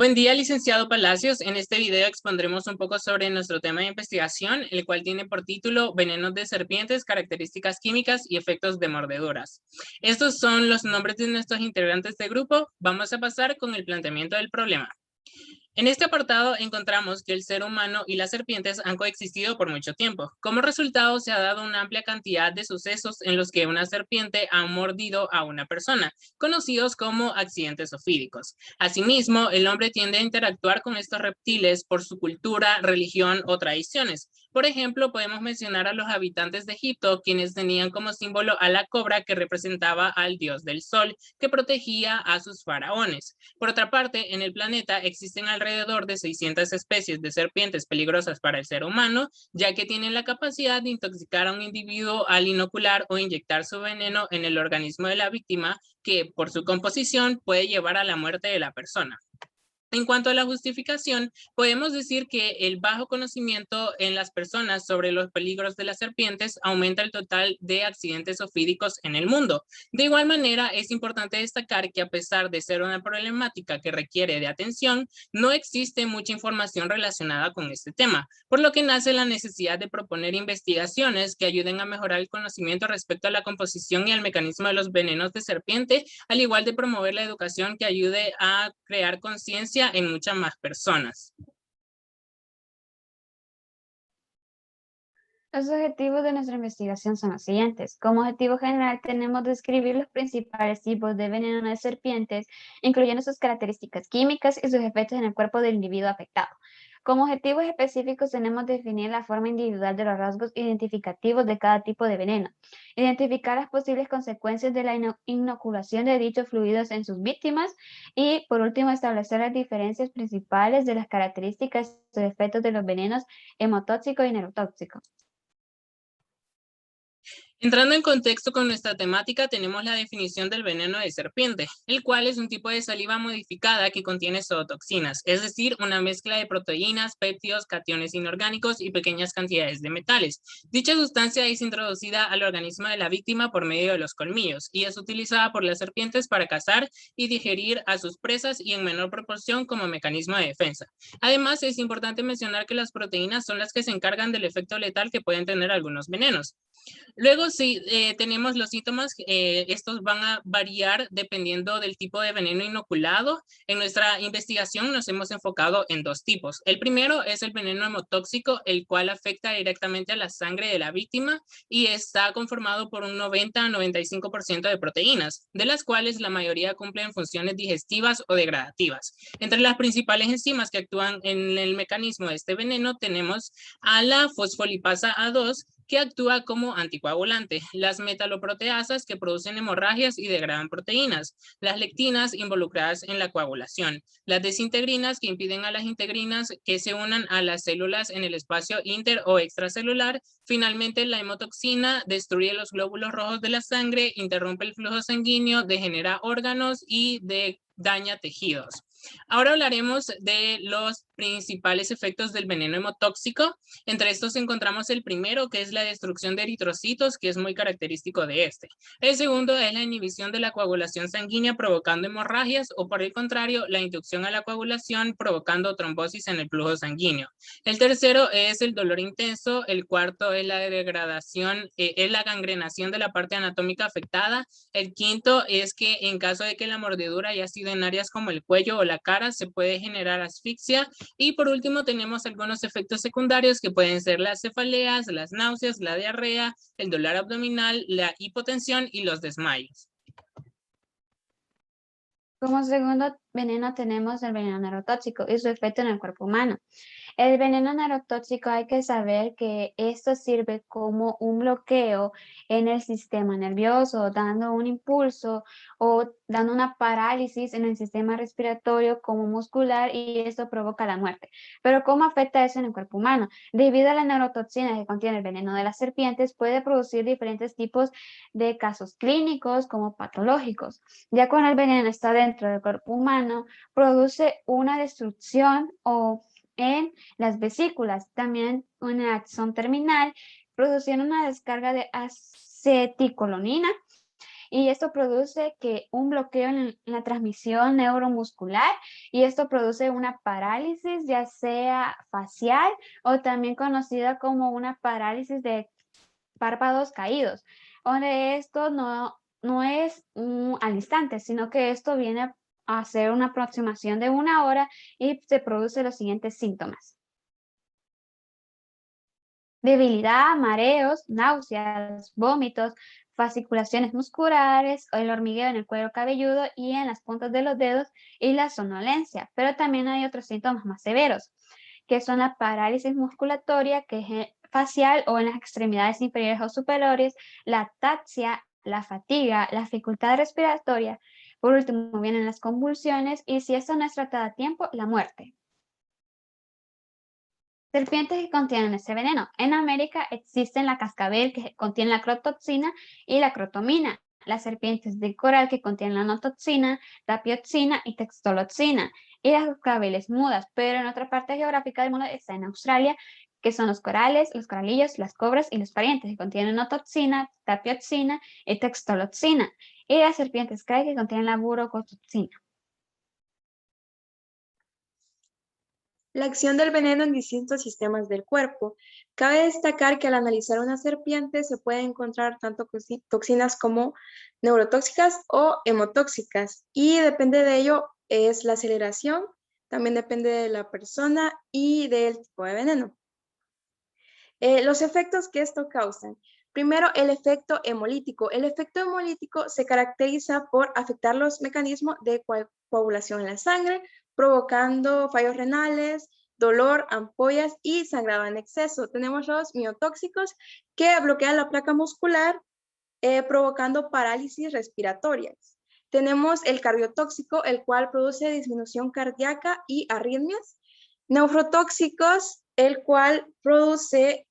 Buen día, licenciado Palacios. En este video expondremos un poco sobre nuestro tema de investigación, el cual tiene por título Venenos de serpientes, características químicas y efectos de mordeduras. Estos son los nombres de nuestros integrantes de grupo. Vamos a pasar con el planteamiento del problema. En este apartado encontramos que el ser humano y las serpientes han coexistido por mucho tiempo. Como resultado, se ha dado una amplia cantidad de sucesos en los que una serpiente ha mordido a una persona, conocidos como accidentes zoofídicos. Asimismo, el hombre tiende a interactuar con estos reptiles por su cultura, religión o tradiciones. Por ejemplo, podemos mencionar a los habitantes de Egipto, quienes tenían como símbolo a la cobra que representaba al dios del sol, que protegía a sus faraones. Por otra parte, en el planeta existen alrededor de 600 especies de serpientes peligrosas para el ser humano, ya que tienen la capacidad de intoxicar a un individuo al inocular o inyectar su veneno en el organismo de la víctima, que por su composición puede llevar a la muerte de la persona. En cuanto a la justificación, podemos decir que el bajo conocimiento en las personas sobre los peligros de las serpientes aumenta el total de accidentes zoofídicos en el mundo. De igual manera, es importante destacar que a pesar de ser una problemática que requiere de atención, no existe mucha información relacionada con este tema, por lo que nace la necesidad de proponer investigaciones que ayuden a mejorar el conocimiento respecto a la composición y al mecanismo de los venenos de serpiente, al igual de promover la educación que ayude a crear conciencia en muchas más personas. Los objetivos de nuestra investigación son los siguientes. Como objetivo general tenemos describir los principales tipos de veneno de serpientes, incluyendo sus características químicas y sus efectos en el cuerpo del individuo afectado. Como objetivos específicos tenemos definir la forma individual de los rasgos identificativos de cada tipo de veneno, identificar las posibles consecuencias de la inoculación de dichos fluidos en sus víctimas y, por último, establecer las diferencias principales de las características y efectos de los venenos hemotóxicos y neurotóxicos. Entrando en contexto con nuestra temática, tenemos la definición del veneno de serpiente, el cual es un tipo de saliva modificada que contiene zootoxinas, es decir, una mezcla de proteínas, péptidos, cationes inorgánicos y pequeñas cantidades de metales. Dicha sustancia es introducida al organismo de la víctima por medio de los colmillos y es utilizada por las serpientes para cazar y digerir a sus presas y en menor proporción como mecanismo de defensa. Además, es importante mencionar que las proteínas son las que se encargan del efecto letal que pueden tener algunos venenos. Luego, sí, tenemos los síntomas. Estos van a variar dependiendo del tipo de veneno inoculado. En nuestra investigación nos hemos enfocado en dos tipos. El primero es el veneno hemotóxico, el cual afecta directamente a la sangre de la víctima y está conformado por un 90 a 95% de proteínas, de las cuales la mayoría cumplen funciones digestivas o degradativas. Entre las principales enzimas que actúan en el mecanismo de este veneno tenemos a la fosfolipasa A2, que actúa como anticoagulante, las metaloproteasas que producen hemorragias y degradan proteínas, las lectinas involucradas en la coagulación, las desintegrinas que impiden a las integrinas que se unan a las células en el espacio inter o extracelular. Finalmente, la hemotoxina destruye los glóbulos rojos de la sangre, interrumpe el flujo sanguíneo, degenera órganos y daña tejidos. Ahora hablaremos de los principales efectos del veneno hemotóxico. Entre estos encontramos el primero, que es la destrucción de eritrocitos, que es muy característico de este. El segundo es la inhibición de la coagulación sanguínea provocando hemorragias o, por el contrario, la inducción a la coagulación provocando trombosis en el flujo sanguíneo. El tercero es el dolor intenso. El cuarto es la degradación, es la gangrenación de la parte anatómica afectada. El quinto es que en caso de que la mordedura haya sido en áreas como el cuello o la cara, se puede generar asfixia. Y por último tenemos algunos efectos secundarios que pueden ser las cefaleas, las náuseas, la diarrea, el dolor abdominal, la hipotensión y los desmayos. Como segundo veneno tenemos el veneno neurotóxico y su efecto en el cuerpo humano. El veneno neurotóxico hay que saber que esto sirve como un bloqueo en el sistema nervioso, dando un impulso o dando una parálisis en el sistema respiratorio como muscular y esto provoca la muerte. Pero ¿cómo afecta eso en el cuerpo humano? Debido a la neurotoxina que contiene el veneno de las serpientes, puede producir diferentes tipos de casos clínicos como patológicos. Ya cuando el veneno está dentro del cuerpo humano, produce una destrucción o en las vesículas, también una acción terminal, produciendo una descarga de aceticolonina y esto produce que un bloqueo en la transmisión neuromuscular y esto produce una parálisis, ya sea facial o también conocida como una parálisis de párpados caídos, donde esto no es al instante, sino que esto viene a ser una aproximación de 1 hora y se produce los siguientes síntomas: debilidad, mareos, náuseas, vómitos, fasciculaciones musculares, el hormigueo en el cuero cabelludo y en las puntas de los dedos y la somnolencia. Pero también hay otros síntomas más severos, que son la parálisis musculatoria, que es facial o en las extremidades inferiores o superiores, la ataxia, la fatiga, la dificultad respiratoria. Por último, vienen las convulsiones y si esto no es tratado a tiempo, la muerte. Serpientes que contienen ese veneno. En América existen la cascabel que contiene la crotoxina y la crotomina. Las serpientes de coral que contienen la notoxina, tapioxina y textoloxina. Y las cascabeles mudas, pero en otra parte geográfica del mundo está en Australia, que son los corales, los coralillos, las cobras y los parientes que contienen notoxina, tapioxina y textoloxina. Y las serpientes krai que contienen la burocotoxina. La acción del veneno en distintos sistemas del cuerpo. Cabe destacar que al analizar una serpiente se puede encontrar tanto toxinas como neurotóxicas o hemotóxicas y depende de ello es la aceleración, también depende de la persona y del tipo de veneno. Los efectos que esto causan. Primero, el efecto hemolítico. El efecto hemolítico se caracteriza por afectar los mecanismos de coagulación en la sangre, provocando fallos renales, dolor, ampollas y sangrado en exceso. Tenemos los miotóxicos que bloquean la placa muscular, provocando parálisis respiratorias. Tenemos el cardiotóxico, el cual produce disminución cardíaca y arritmias. Nefrotóxicos, el cual produce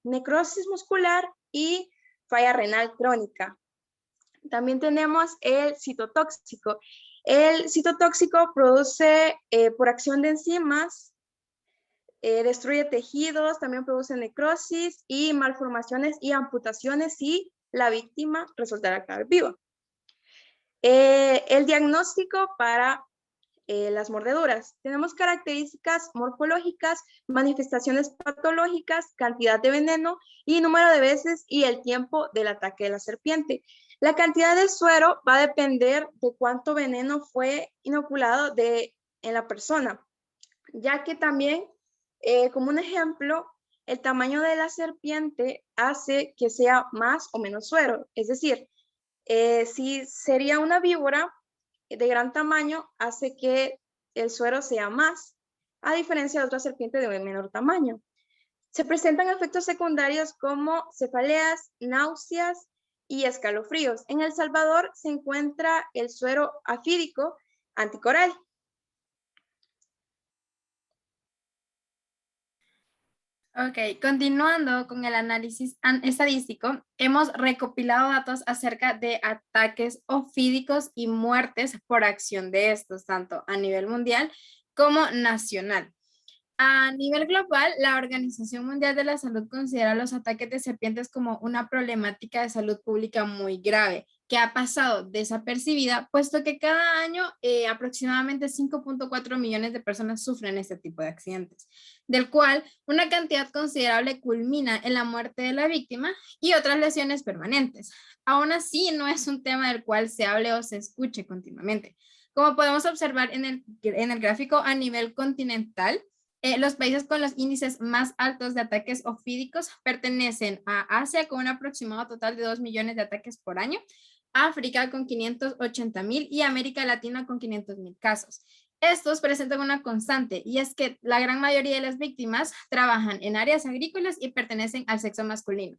necrosis muscular y falla renal crónica. También tenemos el citotóxico. El citotóxico produce por acción de enzimas, destruye tejidos, también produce necrosis y malformaciones y amputaciones si la víctima resultara quedar viva. El diagnóstico para las mordeduras. Tenemos características morfológicas, manifestaciones patológicas, cantidad de veneno y número de veces y el tiempo del ataque de la serpiente. La cantidad de suero va a depender de cuánto veneno fue inoculado en la persona, ya que también, como un ejemplo, el tamaño de la serpiente hace que sea más o menos suero. Es decir, si sería una víbora de gran tamaño, hace que el suero sea más, a diferencia de otras serpientes de menor tamaño. Se presentan efectos secundarios como cefaleas, náuseas y escalofríos. En El Salvador se encuentra el suero afídico anticoral. Ok, continuando con el análisis estadístico, hemos recopilado datos acerca de ataques ofídicos y muertes por acción de estos, tanto a nivel mundial como nacional. A nivel global, la Organización Mundial de la Salud considera los ataques de serpientes como una problemática de salud pública muy grave, que ha pasado desapercibida, puesto que cada año aproximadamente 5.4 millones de personas sufren este tipo de accidentes, del cual una cantidad considerable culmina en la muerte de la víctima y otras lesiones permanentes. Aún así, no es un tema del cual se hable o se escuche continuamente. Como podemos observar en el gráfico a nivel continental, los países con los índices más altos de ataques ofídicos pertenecen a Asia con un aproximado total de 2 millones de ataques por año, África con 580,000 y América Latina con 500,000 casos. Estos presentan una constante y es que la gran mayoría de las víctimas trabajan en áreas agrícolas y pertenecen al sexo masculino.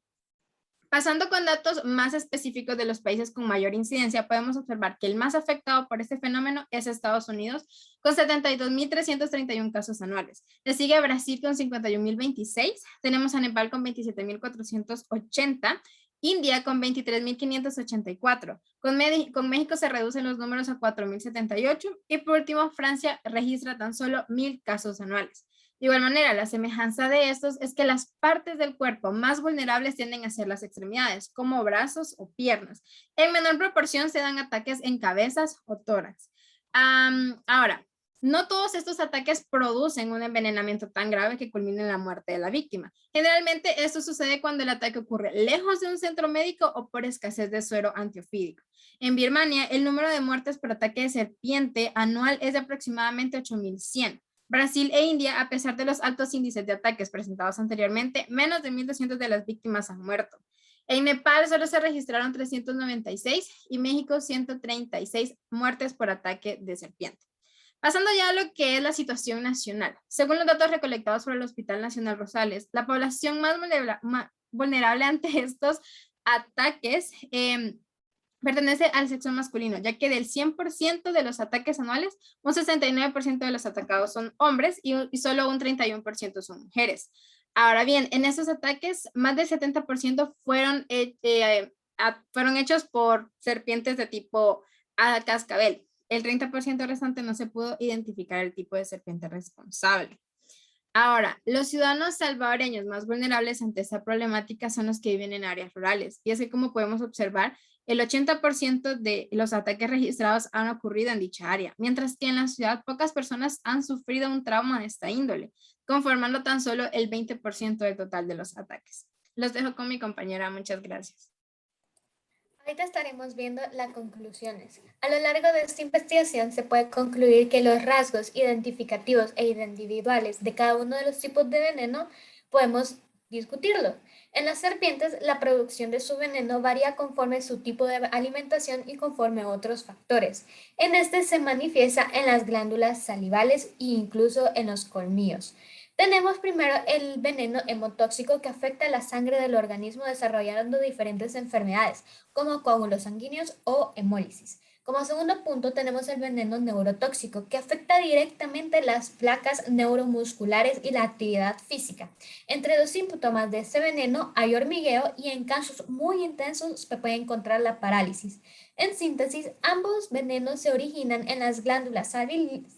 Pasando con datos más específicos de los países con mayor incidencia, podemos observar que el más afectado por este fenómeno es Estados Unidos, con 72,331 casos anuales. Le sigue Brasil con 51,026, tenemos a Nepal con 27,480, India con 23,584, con México se reducen los números a 4,078 y por último Francia registra tan solo 1,000 casos anuales. De igual manera, la semejanza de estos es que las partes del cuerpo más vulnerables tienden a ser las extremidades, como brazos o piernas. En menor proporción se dan ataques en cabezas o tórax. Ahora, no todos estos ataques producen un envenenamiento tan grave que culmine en la muerte de la víctima. Generalmente esto sucede cuando el ataque ocurre lejos de un centro médico o por escasez de suero antiofídico. En Birmania, el número de muertes por ataque de serpiente anual es de aproximadamente 8.100. Brasil e India, a pesar de los altos índices de ataques presentados anteriormente, menos de 1.200 de las víctimas han muerto. En Nepal solo se registraron 396 y México 136 muertes por ataque de serpiente. Pasando ya a lo que es la situación nacional. Según los datos recolectados por el Hospital Nacional Rosales, la población más vulnerable ante estos ataques pertenece al sexo masculino, ya que del 100% de los ataques anuales, un 69% de los atacados son hombres y solo un 31% son mujeres. Ahora bien, en esos ataques, más del 70% fueron hechos por serpientes de tipo cascabel. El 30% restante no se pudo identificar el tipo de serpiente responsable. Ahora, los ciudadanos salvadoreños más vulnerables ante esta problemática son los que viven en áreas rurales. Y es que, como podemos observar, el 80% de los ataques registrados han ocurrido en dicha área, mientras que en la ciudad pocas personas han sufrido un trauma de esta índole, conformando tan solo el 20% del total de los ataques. Los dejo con mi compañera. Muchas gracias. Ahorita estaremos viendo las conclusiones. A lo largo de esta investigación se puede concluir que los rasgos identificativos e individuales de cada uno de los tipos de veneno podemos discutirlo. En las serpientes, la producción de su veneno varía conforme su tipo de alimentación y conforme a otros factores. En este se manifiesta en las glándulas salivales e incluso en los colmillos. Tenemos primero el veneno hemotóxico que afecta la sangre del organismo desarrollando diferentes enfermedades como coágulos sanguíneos o hemólisis. Como segundo punto tenemos el veneno neurotóxico que afecta directamente las placas neuromusculares y la actividad física. Entre los síntomas de este veneno hay hormigueo y en casos muy intensos se puede encontrar la parálisis. En síntesis, ambos venenos se originan en las glándulas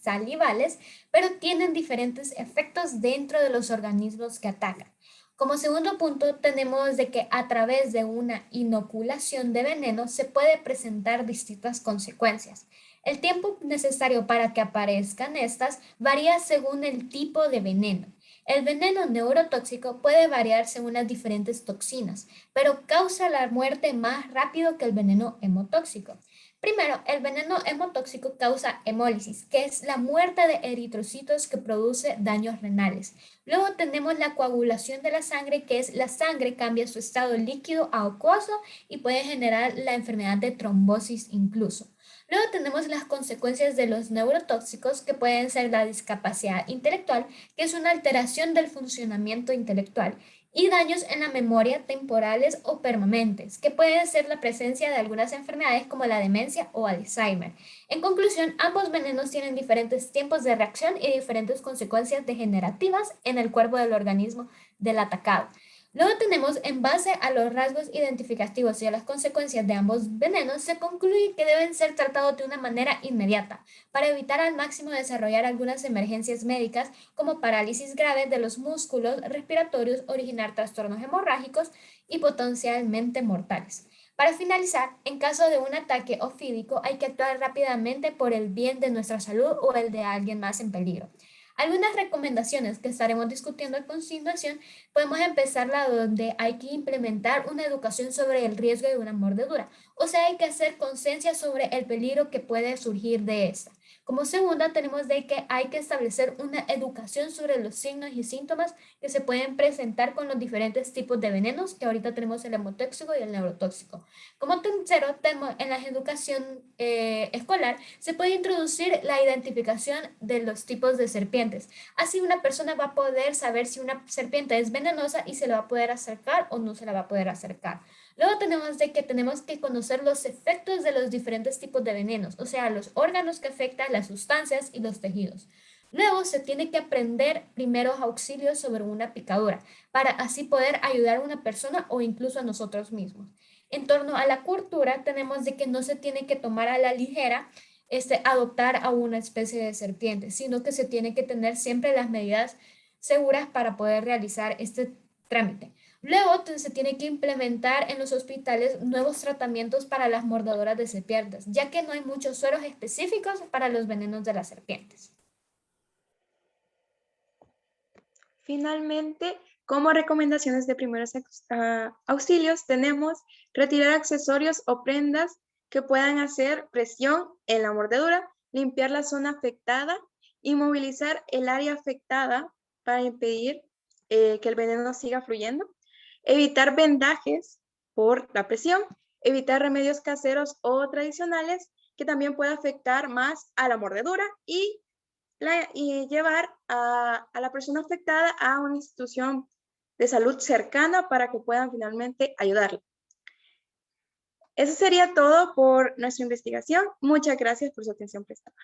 salivales, pero tienen diferentes efectos dentro de los organismos que atacan. Como segundo punto, tenemos de que a través de una inoculación de veneno se puede presentar distintas consecuencias. El tiempo necesario para que aparezcan estas varía según el tipo de veneno. El veneno neurotóxico puede variar según las diferentes toxinas, pero causa la muerte más rápido que el veneno hemotóxico. Primero, el veneno hemotóxico causa hemólisis, que es la muerte de eritrocitos que produce daños renales. Luego tenemos la coagulación de la sangre, que es la sangre cambia su estado líquido a acuoso y puede generar la enfermedad de trombosis incluso. Luego tenemos las consecuencias de los neurotóxicos, que pueden ser la discapacidad intelectual, que es una alteración del funcionamiento intelectual, y daños en la memoria temporales o permanentes, que pueden ser la presencia de algunas enfermedades como la demencia o Alzheimer. En conclusión, ambos venenos tienen diferentes tiempos de reacción y diferentes consecuencias degenerativas en el cuerpo del organismo del atacado. Luego tenemos, en base a los rasgos identificativos y a las consecuencias de ambos venenos, se concluye que deben ser tratados de una manera inmediata para evitar al máximo desarrollar algunas emergencias médicas como parálisis grave de los músculos respiratorios, originar trastornos hemorrágicos y potencialmente mortales. Para finalizar, en caso de un ataque ofídico hay que actuar rápidamente por el bien de nuestra salud o el de alguien más en peligro. Algunas recomendaciones que estaremos discutiendo a continuación, podemos empezarla donde hay que implementar una educación sobre el riesgo de una mordedura, o sea, hay que hacer conciencia sobre el peligro que puede surgir de esta. Como segunda, tenemos de que hay que establecer una educación sobre los signos y síntomas que se pueden presentar con los diferentes tipos de venenos, que ahorita tenemos el hemotóxico y el neurotóxico. Como tercero, en la educación escolar se puede introducir la identificación de los tipos de serpientes. Así una persona va a poder saber si una serpiente es venenosa y se le va a poder acercar o no se la va a poder acercar. Luego tenemos que conocer los efectos de los diferentes tipos de venenos, o sea, los órganos que afectan, las sustancias y los tejidos. Luego se tiene que aprender primeros auxilios sobre una picadura para así poder ayudar a una persona o incluso a nosotros mismos. En torno a la cultura tenemos de que no se tiene que tomar a la ligera adoptar a una especie de serpiente, sino que se tiene que tener siempre las medidas seguras para poder realizar este trámite. Luego se tiene que implementar en los hospitales nuevos tratamientos para las mordeduras de serpientes, ya que no hay muchos sueros específicos para los venenos de las serpientes. Finalmente, como recomendaciones de primeros auxilios, tenemos retirar accesorios o prendas que puedan hacer presión en la mordedura, limpiar la zona afectada, inmovilizar el área afectada para impedir que el veneno siga fluyendo, evitar vendajes por la presión, evitar remedios caseros o tradicionales que también pueda afectar más a la mordedura y llevar a la persona afectada a una institución de salud cercana para que puedan finalmente ayudarla. Eso sería todo por nuestra investigación. Muchas gracias por su atención prestada.